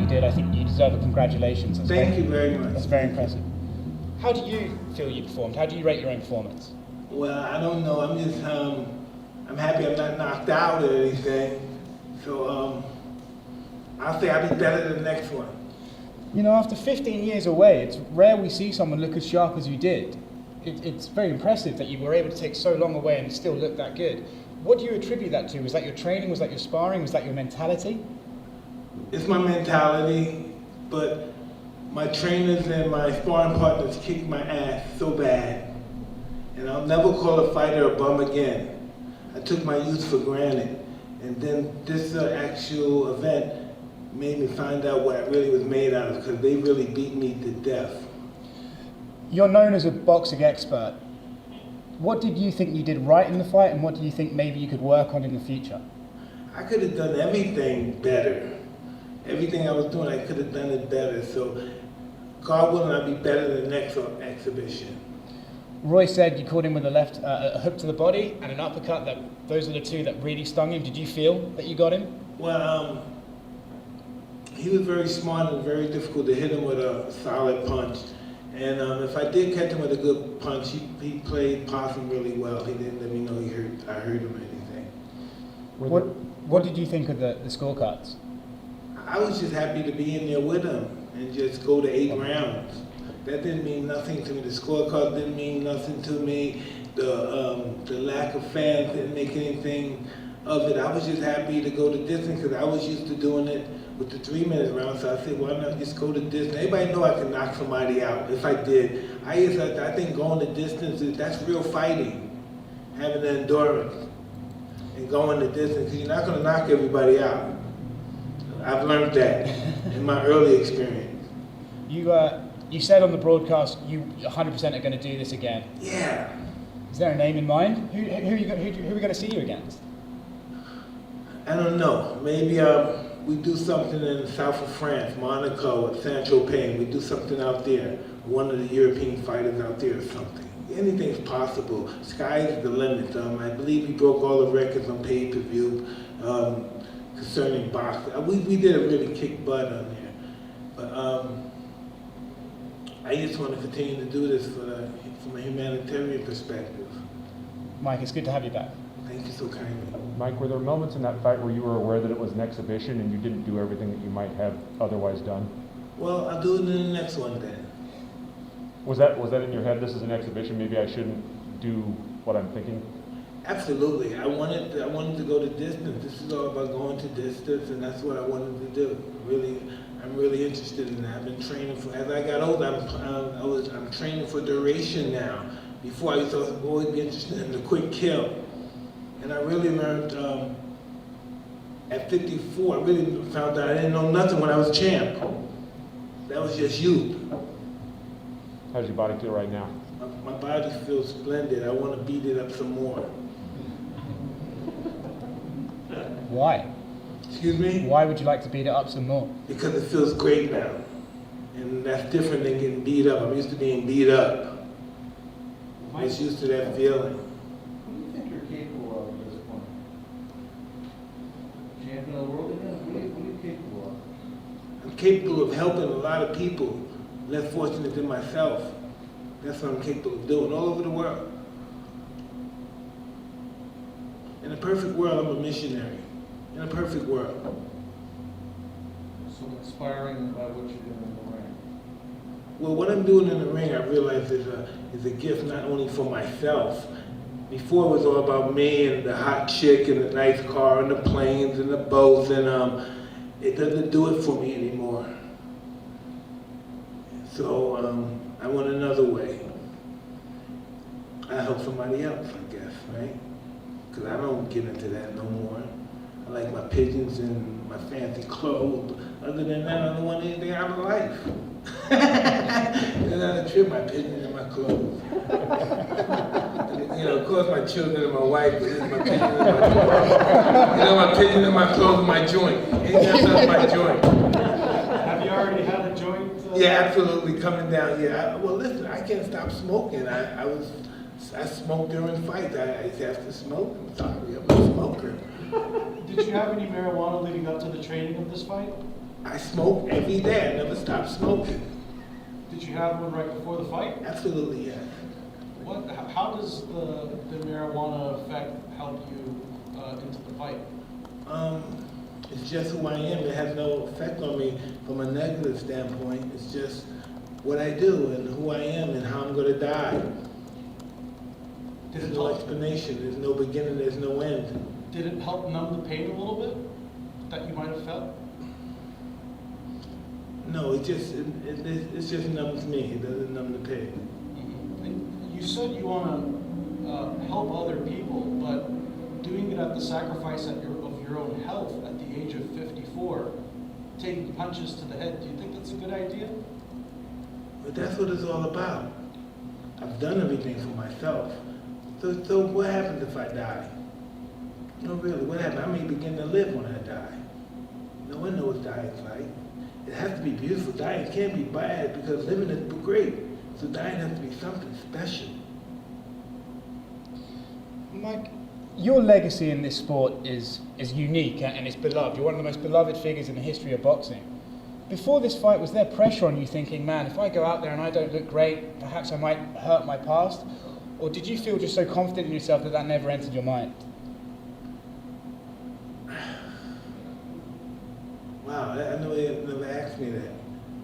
did, I think you deserve a congratulations. Thank you very much. That's very impressive. How do you feel you performed? How do you rate your own performance? Well, I don't know. I'm just, I'm happy I'm not knocked out or anything. So, I'll say I'll be better than the next one. You know, after 15 years away, it's rare we see someone look as sharp as you did. It's very impressive that you were able to take so long away and still look that good. What do you attribute that to? Was that your training? Was that your sparring? Was that your mentality? It's my mentality, but my trainers and my sparring partners kicked my ass so bad. And I'll never call a fighter a bum again. I took my youth for granted. And then this actual event made me find out what I really was made out of, because they really beat me to death. You're known as a boxing expert. What did you think you did right in the fight, and what do you think maybe you could work on in the future? I could have done everything better. Everything I was doing, I could have done it better. So, God willing, I'll be better than the next exhibition. Roy said you caught him with a left a hook to the body and an uppercut. Those are the two that really stung him. Did you feel that you got him? Well, he was very smart and very difficult to hit him with a solid punch. And if I did catch him with a good punch, he played possum really well. He didn't let me know I hurt him or anything. What did you think of the scorecards? I was just happy to be in there with him and just go to 8 rounds. That didn't mean nothing to me. The scorecard didn't mean nothing to me. The lack of fans didn't make anything of it. I was just happy to go the distance because I was used to doing it with the 3-minute round. So I said, why not just go the distance? Everybody know I can knock somebody out if I did. I think going the distance, that's real fighting. Having the endurance and going the distance, because you're not going to knock everybody out. I've learned that in my early experience. You said on the broadcast you 100% are going to do this again. Yeah. Is there a name in mind? Who are we going to see you against? I don't know. Maybe we do something in the south of France, Monaco, at Saint-Tropez. We do something out there. One of the European fighters out there or something. Anything's possible. Sky's the limit. I believe we broke all the records on pay-per-view concerning boxing. We did a really kick butt on there. But I just want to continue to do this from a humanitarian perspective. Mike, it's good to have you back. Thank you so kindly. Mike, were there moments in that fight where you were aware that it was an exhibition and you didn't do everything that you might have otherwise done? Well, I'll do it in the next one then. Was that in your head, this is an exhibition, maybe I shouldn't do what I'm thinking? Absolutely. I wanted to go the distance. This is all about going to distance, and that's what I wanted to do. I'm really interested in that. I've been training as I got older, I'm training for duration now. Before I used to always be interested in the quick kill. And I really learned at 54, I really found out I didn't know nothing when I was champ. That was just youth. How's your body feel right now? My body feels splendid. I want to beat it up some more. Why? Excuse me? Why would you like to beat it up some more? Because it feels great now. And that's different than getting beat up. I'm used to being beat up. I'm just used to that feeling. What do you think you're capable of at this point? Champion of the world again? What are you capable of? I'm capable of helping a lot of people less fortunate than myself. That's what I'm capable of doing all over the world. In a perfect world, I'm a missionary. In a perfect world. So inspiring by what you're doing in the ring. Well, what I'm doing in the ring, I realize is a gift not only for myself. Before it was all about me and the hot chick and the nice car and the planes and the boats, and it doesn't do it for me anymore. So I went another way. I help somebody else, I guess, right? Because I don't get into that no more. I like my pigeons and my fancy clothes. Other than that, I don't want anything out of life. And I trip my pigeons and my clothes. Of course my children and my wife, but it's my pigeons and my clothes. My pigeons and my clothes and my joint. Ain't that stuff my joint? Have you already had a joint? Yeah, absolutely, coming down. Yeah, well listen, I can't stop smoking. I smoked during fights. I used to have to smoke. I'm sorry, I'm a smoker. Did you have any marijuana leading up to the training of this fight? I smoke every day. I never stopped smoking. Did you have one right before the fight? Absolutely, yes. How does the marijuana effect help you into the fight? It's just who I am. It has no effect on me from a negative standpoint. It's just what I do and who I am and how I'm going to die. There's no explanation. There's no beginning. There's no end. Did it help numb the pain a little bit that you might have felt? No, it just numbs me. It doesn't numb the pain. And you said you want to help other people, but doing it at the sacrifice of your own health at the age of 54, taking punches to the head, do you think that's a good idea? But that's what it's all about. I've done everything for myself. So what happens if I die? No, really, what happens? I may begin to live when I die. No one knows dying's like. It has to be beautiful. Dying can't be bad because living is great. So dying has to be something special. Mike, your legacy in this sport is unique and it's beloved. You're one of the most beloved figures in the history of boxing. Before this fight, was there pressure on you thinking, man, if I go out there and I don't look great, perhaps I might hurt my past? Or did you feel just so confident in yourself that never entered your mind? Wow, I never asked me that.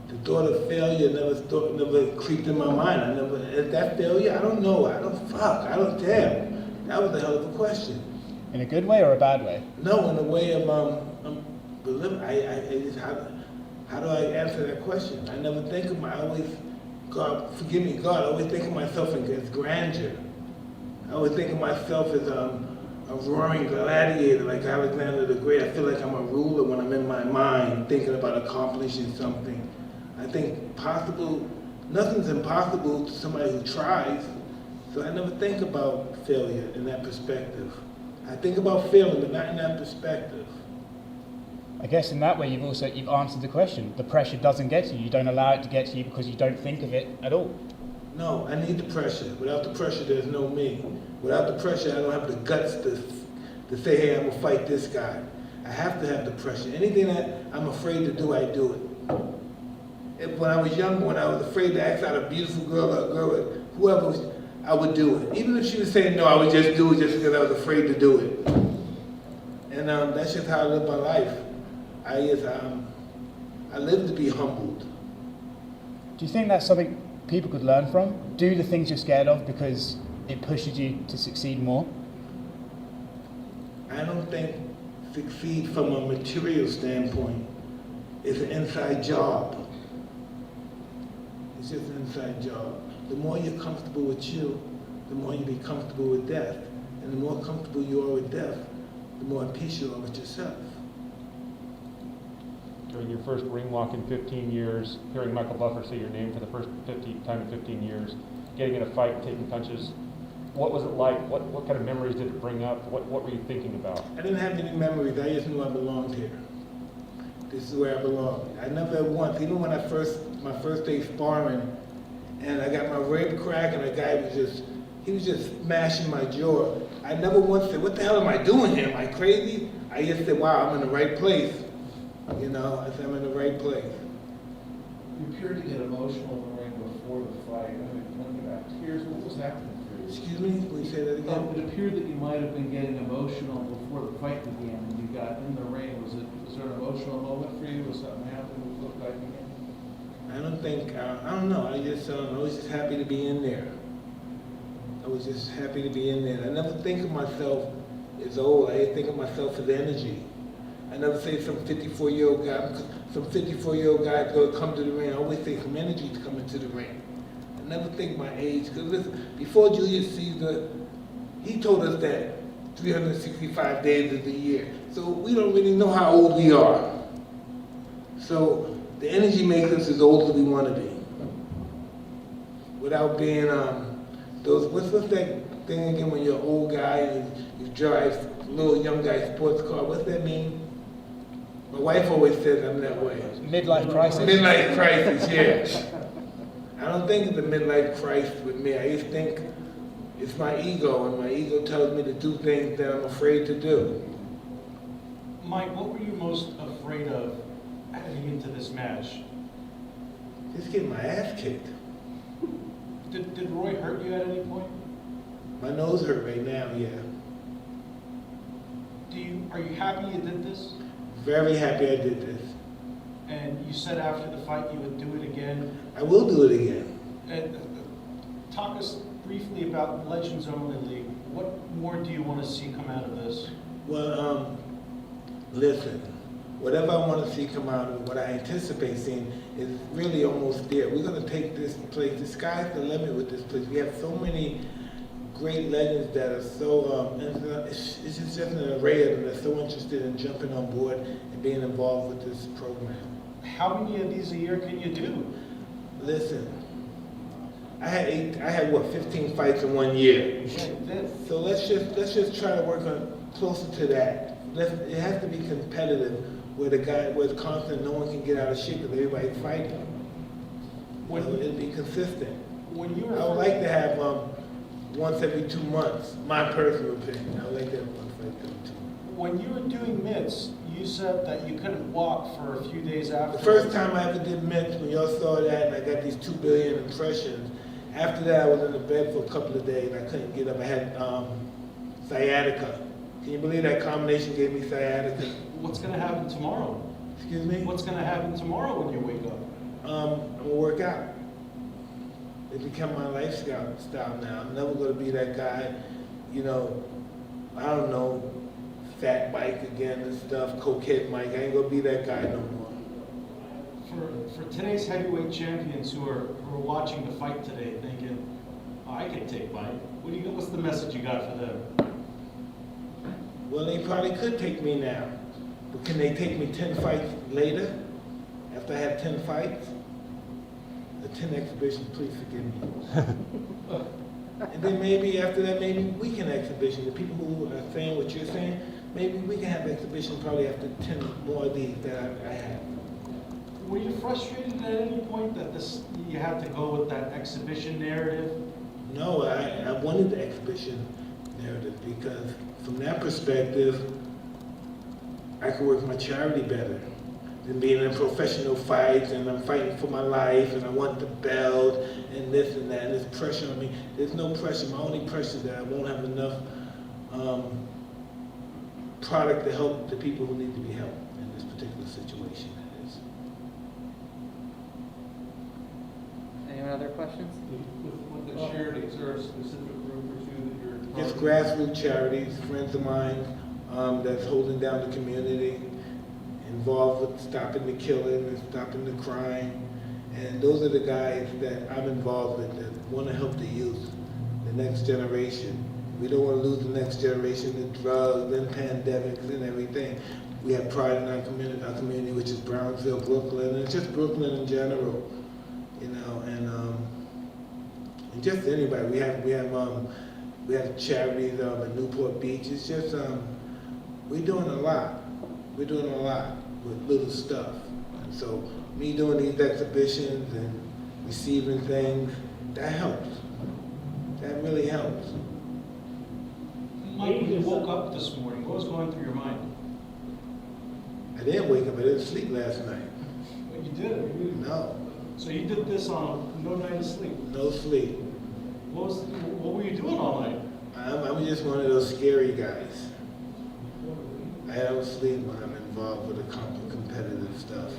The thought of failure never creeped in my mind. Is that failure? I don't know. I don't damn. That was a hell of a question. In a good way or a bad way? No, in the way of how do I answer that question? I never think of God, forgive me, God, I always think of myself as grandeur. I always think of myself as a roaring gladiator like Alexander the Great. I feel like I'm a ruler when I'm in my mind thinking about accomplishing something. I think nothing's impossible to somebody who tries. So I never think about failure in that perspective. I think about failing, but not in that perspective. I guess in that way you've answered the question. The pressure doesn't get to you. You don't allow it to get to you because you don't think of it at all. No, I need the pressure. Without the pressure, there's no me. Without the pressure, I don't have the guts to say, hey, I'm gonna fight this guy. I have to have the pressure. Anything that I'm afraid to do, I do it. When I was younger, when I was afraid to ask out a beautiful girl or a girl, whoever, I would do it. Even if she was saying no, I would just do it just because I was afraid to do it. And that's just how I live my life. I live to be humbled. Do you think that's something people could learn from? Do the things you're scared of because it pushes you to succeed more? I don't think succeed from a material standpoint is an inside job. It's just an inside job. The more you're comfortable with you, the more you be comfortable with death. And the more comfortable you are with death, the more at peace you are with yourself. During your first ring walk in 15 years, hearing Michael Buffer say your name for the first time in 15 years, getting in a fight, taking punches, what was it like? What kind of memories did it bring up? What were you thinking about? I didn't have any memories. I just knew I belonged here. This is where I belong. I never once, even when my first day sparring, and I got my rib crack, and the guy was just smashing my jaw. I never once said, what the hell am I doing here? Am I crazy? I just said, wow, I'm in the right place. You know, I said, I'm in the right place. You appeared to get emotional in the ring before the fight. I mean, when you had tears, what was happening for you? Excuse me, will you say that again? It appeared that you might have been getting emotional before the fight began, and you got in the ring. Was there an emotional moment for you? Was something happening before the fight began? I don't think, I don't know. I was just happy to be in there. I was just happy to be in there. I never think of myself as old. I think of myself as energy. I never say some 54-year-old guy is going to come to the ring. I always say some energy to come into the ring. I never think my age. Because listen, before Julius Caesar, he told us that 365 days is a year. So we don't really know how old we are. So the energy makes us as old as we want to be. Without being, what's that thing again when you're an old guy and you drive a little young guy sports car? What's that mean? My wife always says I'm that way. Midlife crisis? Midlife crisis, yeah. I don't think it's a midlife crisis with me. I just think it's my ego, and my ego tells me to do things that I'm afraid to do. Mike, what were you most afraid of heading into this match? Just getting my ass kicked. Did Roy hurt you at any point? My nose hurt right now, yeah. Are you happy you did this? Very happy I did this. And you said after the fight you would do it again. I will do it again. And talk us briefly about Legends Only League. What more do you want to see come out of this? Well, listen, whatever I want to see come out of it, what I anticipate seeing is really almost there. We're going to take this place, the sky's the limit with this place. We have so many great legends that are so, it's just an array of them that's so interested in jumping on board and being involved with this program. How many of these a year can you do? Listen, I had what, 15 fights in 1 year. So let's just try to work on closer to that. It has to be competitive, where the constant, no one can get out of shape because everybody's fighting. It'll be consistent. When you were I would like to have once every 2 months. My personal opinion. I would like to have once every 2 months. When you were doing mitts, you said that you couldn't walk for a few days after. The first time I ever did mitts, when y'all saw that, and I got these 2 billion impressions. After that, I was in the bed for a couple of days. I couldn't get up. I had sciatica. Can you believe that combination gave me sciatica? What's going to happen tomorrow? Excuse me? What's going to happen tomorrow when you wake up? I'm going to work out. It's become my lifestyle now. I'm never going to be that guy, I don't know, fat Mike again and stuff, cokehead Mike. I ain't going to be that guy no more. For today's heavyweight champions who are watching the fight today thinking, I can take Mike, what's the message you got for them? Well, they probably could take me now. But can they take me 10 fights later? After I have 10 fights? The 10 exhibitions, please forgive me. And then maybe after that, maybe weekend exhibition. The people who are saying what you're saying, maybe we can have exhibition probably after 10 more of these that I have. Were you frustrated at any point that you had to go with that exhibition narrative? No, I wanted the exhibition narrative because from that perspective, I could work my charity better than being in professional fights and I'm fighting for my life and I want the belt and this and that and there's pressure on me. There's no pressure. My only pressure is that I won't have enough product to help the people who need to be helped in this particular situation. Any other questions? With the charity, is there a specific group or two that you're Just targeting? grassroots charities, friends of mine that's holding down the community, involved with stopping the killing and stopping the crime. And those are the guys that I'm involved with that want to help the youth, the next generation. We don't want to lose the next generation to drugs and pandemics and everything. We have pride in our community, which is Brownsville, Brooklyn, and it's just Brooklyn in general, and just anybody. We have charities in Newport Beach. It's just we're doing a lot. We're doing a lot with little stuff. And so me doing these exhibitions and receiving things, that helps. That really helps. Mike, when you woke up this morning, what was going through your mind? I didn't wake up. I didn't sleep last night. What you did? No. So you did this on no night of sleep. No sleep. What were you doing all night? I'm just one of those scary guys. I don't sleep when I'm involved with the competitive stuff.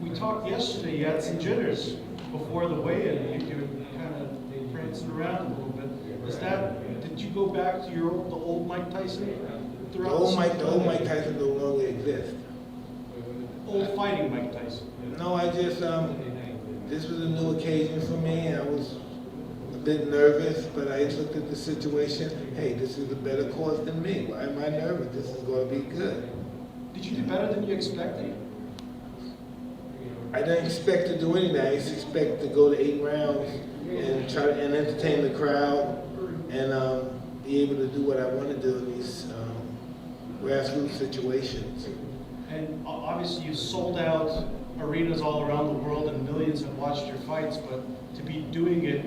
We talked yesterday, you had some jitters before the weigh-in. You were kind of prancing around a little bit. Did you go back to the old Mike Tyson? The old Mike Tyson no longer exists. Old fighting Mike Tyson. No, I just, this was a new occasion for me. I was a bit nervous, but I looked at the situation. Hey, this is a better cause than me. Why am I nervous? This is going to be good. Did you do better than you expected? I didn't expect to do anything. I just expect to go to 8 rounds and try to entertain the crowd and be able to do what I want to do in these grassroots situations. And obviously you sold out arenas all around the world and millions have watched your fights, but to be doing it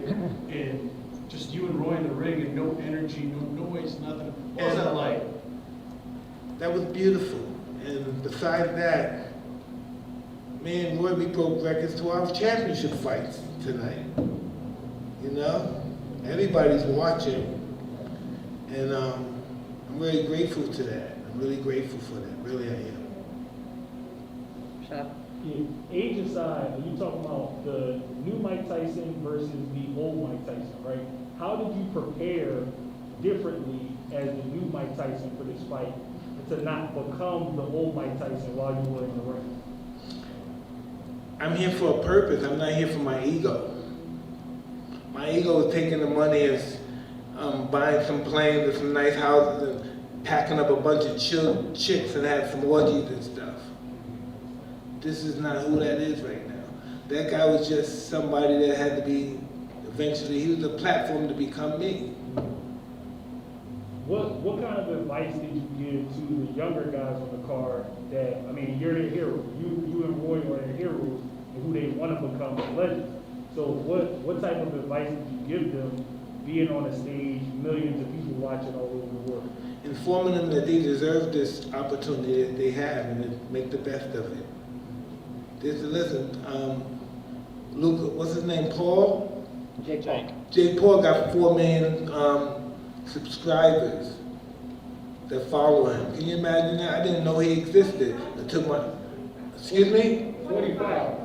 in just you and Roy in the ring and no energy, no noise, nothing, what was that like? That was beautiful. And besides that, me and Roy, we broke records 12 championship fights tonight. You know? Everybody's watching. And I'm really grateful to that. I'm really grateful for that. Really, I am. Chad? Yeah, age aside, you talking about the new Mike Tyson versus the old Mike Tyson, right? How did you prepare differently as the new Mike Tyson for this fight to not become the old Mike Tyson while you were in the ring? I'm here for a purpose. I'm not here for my ego. My ego is taking the money and buying some planes and some nice houses and packing up a bunch of chicks and have some orgies and stuff. This is not who that is right now. That guy was just somebody that had to be, eventually, he was a platform to become me. What kind of advice did you give to the younger guys on the card that, I mean, you're their hero. You and Roy are their heroes and who they want to become as legends. So what type of advice did you give them being on a stage, millions of people watching all over the world? Informing them that they deserve this opportunity that they have and to make the best of it. Listen, Luke, what's his name, Paul? Jake Paul. Jake Paul got 4 million subscribers that follow him. Can you imagine that? I didn't know he existed until excuse me? 45.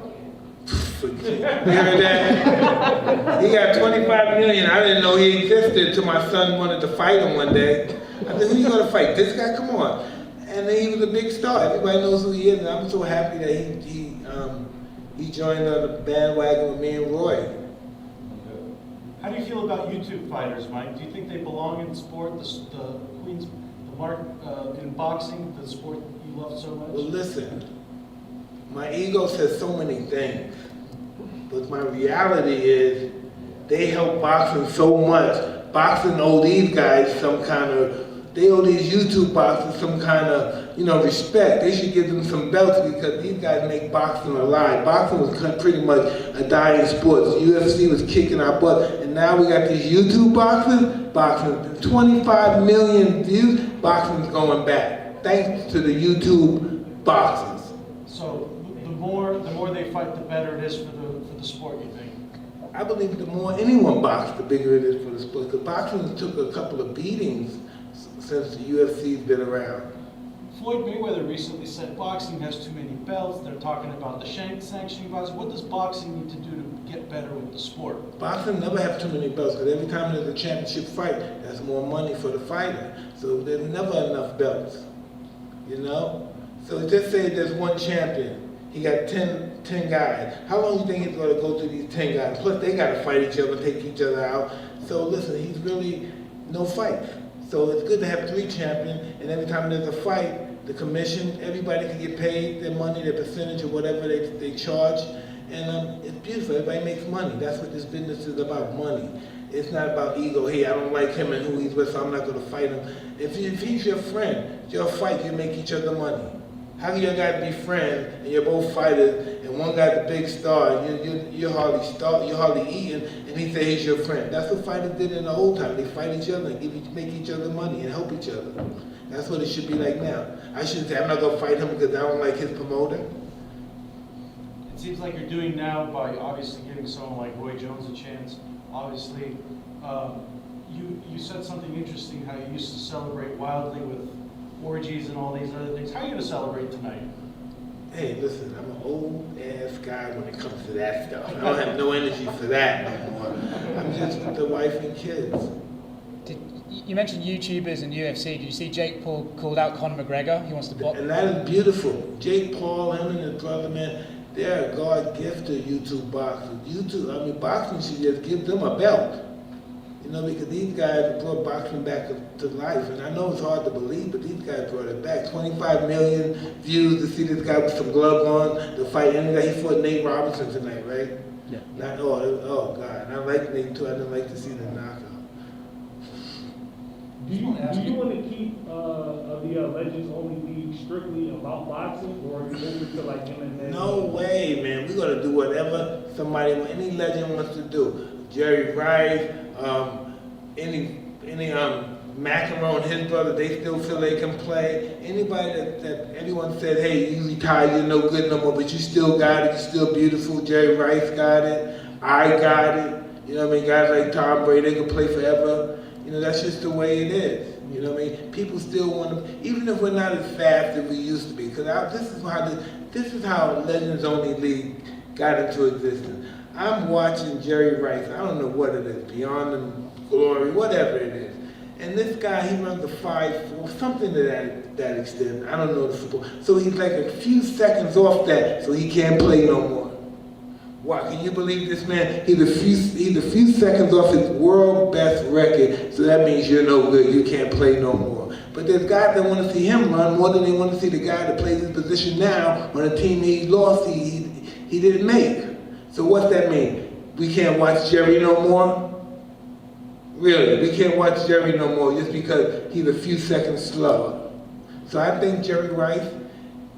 You heard that? He got 25 million. I didn't know he existed until my son wanted to fight him one day. I said, who you gonna fight? This guy? Come on. And then he was a big star. Everybody knows who he is, and I'm so happy that he joined the bandwagon with me and Roy. How do you feel about YouTube fighters, Mike? Do you think they belong in sport, in boxing, the sport you love so much? Well, listen, my ego says so many things, but my reality is they help boxing so much. Boxing owe these guys some kind of, they owe these YouTube boxers some kind of, respect. They should give them some belts because these guys make boxing alive. Boxing was pretty much a dying sport. The UFC was kicking our butt, and now we got these YouTube boxers. Boxing, 25 million views. Boxing's going back, thanks to the YouTube boxers. So the more they fight, the better it is for the sport, you think? I believe the more anyone boxes, the bigger it is for the sport. Because boxing took a couple of beatings since the UFC's been around. Floyd Mayweather recently said boxing has too many belts. They're talking about the sanctioning bodies. What does boxing need to do to get better with the sport? Boxing never have too many belts because every time there's a championship fight, there's more money for the fighter. So there's never enough belts, So just say there's one champion. He got 10 guys. How long do you think it's going to go through these 10 guys? Plus, they got to fight each other, take each other out. So listen, he's really no fight. So it's good to have 3 champions, and every time there's a fight, the commission, everybody can get paid their money, their percentage, or whatever they charge. And it's beautiful. Everybody makes money. That's what this business is about, money. It's not about ego. Hey, I don't like him and who he's with, so I'm not going to fight him. If he's your friend, it's your fight, you make each other money. How can you guys be friends and you're both fighters and one guy's the big star and you're hardly eating and he says he's your friend? That's what fighters did in the old time. They fight each other and make each other money and help each other. That's what it should be like now. I shouldn't say I'm not going to fight him because I don't like his promoter. It seems like you're doing now by obviously giving someone like Roy Jones a chance. Obviously, you said something interesting, how you used to celebrate wildly with orgies and all these other things. How are you going to celebrate tonight? Hey, listen, I'm an old-ass guy when it comes to that stuff. I don't have no energy for that no more. I'm just the wife and kids. You mentioned YouTubers and UFC. Did you see Jake Paul called out Conor McGregor? He wants to box. And that is beautiful. Jake Paul, him and his brother, man, they're a God gift to YouTube boxers. Boxing should just give them a belt. Because these guys brought boxing back to life. And I know it's hard to believe, but these guys brought it back. 25 million views to see this guy with some gloves on to fight any guy. He fought Nate Robinson tonight, right? Yeah. Oh, God. And I like Nate, too. I didn't like to see the knockout. Do you want to keep the Legends Only League strictly about boxing, or are you open to like MMA? No way, man. We're going to do whatever any legend wants to do. Jerry Rice, any McEnroe and his brother, they still feel they can play. Anybody that everyone said, hey, you retired, you're no good no more, but you still got it, you're still beautiful. Jerry Rice got it, I got it. You know what I mean? Guys like Tom Brady, they can play forever. You know, that's just the way it is. You know what I mean? People still want to, even if we're not as fast as we used to be, because this is how Legends Only League got into existence. I'm watching Jerry Rice, I don't know what it is, Beyond the Glory, whatever it is. And this guy, he runs a 5.4, something to that extent. I don't know the football. So he's like a few seconds off that, so he can't play no more. Why? Can you believe this man? He's a few seconds off his world best record, so that means you're no good, you can't play no more. But there's guys that want to see him run more than they want to see the guy that plays his position now on a team he lost, he didn't make. So what's that mean? We can't watch Jerry no more? Really, we can't watch Jerry no more just because he's a few seconds slower. So I think Jerry Rice,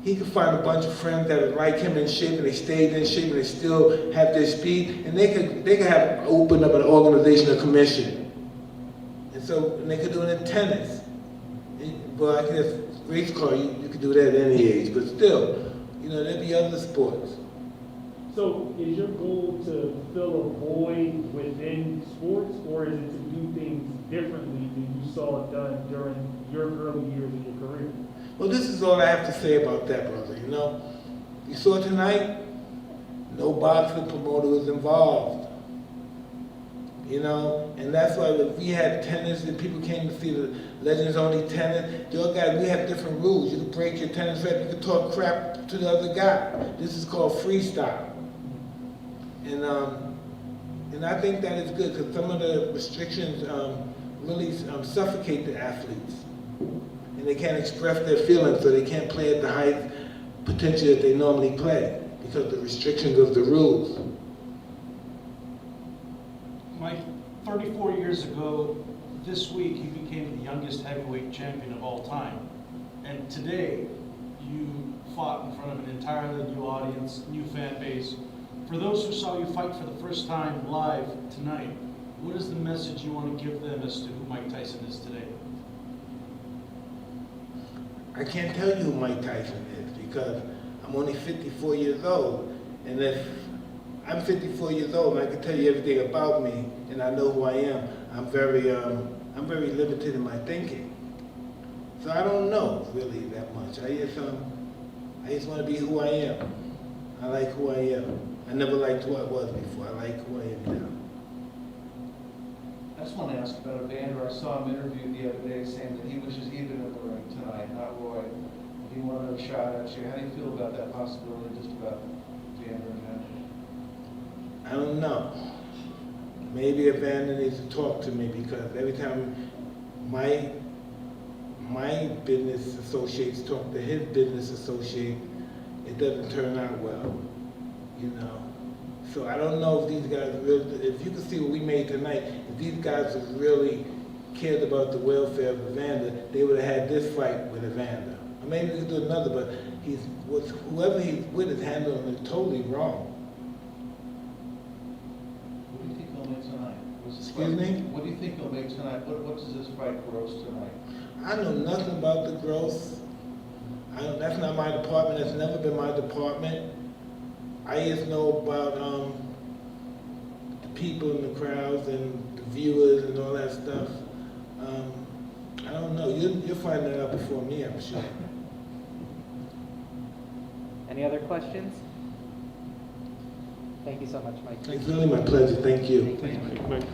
he could find a bunch of friends that would like him in shape, and they stayed in shape, and they still have their speed, and they could have opened up an organization, a commission. And so and they could do it in tennis. Well, I guess race car, you could do that at any age, but still, you know, there'd be other sports. So is your goal to fill a void within sports, or is it to do things differently than you saw done during your early years of your career? Well, this is all I have to say about that, brother. You know, you saw tonight, no boxing promoter was involved. You know, and that's why if we had tennis and people came to see the Legends Only tennis, your guys, we have different rules. You can break your tennis racket, you can talk crap to the other guy. This is called freestyle. And I think that is good because some of the restrictions really suffocate the athletes. And they can't express their feelings, so they can't play at the height potential that they normally play because of the restrictions of the rules. Mike, 34 years ago, this week, you became the youngest heavyweight champion of all time. And today, you fought in front of an entirely new audience, new fan base. For those who saw you fight for the first time live tonight, what is the message you want to give them as to who Mike Tyson is today? I can't tell you who Mike Tyson is because I'm only 54 years old. And if I'm 54 years old and I can tell you everything about me and I know who I am, I'm very limited in my thinking. So I don't know really that much. I just want to be who I am. I like who I am. I never liked who I was before. I like who I am now. I just want to ask about Evander. I saw him interviewed the other day saying that he wishes he'd been in the ring tonight, not Roy. He wanted a shot at you. How do you feel about that possibility, just about Evander and Evander? I don't know. Maybe Evander needs to talk to me because every time my business associates talk to his business associate, it doesn't turn out well, you know. So I don't know if these guys really, if you can see what we made tonight, if these guys really cared about the welfare of Evander, they would have had this fight with Evander. Or maybe they could do another, but whoever he's with is handling it totally wrong. What do you think he'll make tonight? Excuse me? What do you think he'll make tonight? What does this fight gross tonight? I know nothing about the gross. That's not my department. That's never been my department. I just know about the people in the crowds and the viewers and all that stuff. I don't know. You'll find that out before me, I'm sure. Any other questions? Thank you so much, Mike. It's really my pleasure. Thank you. Thank you. Mike.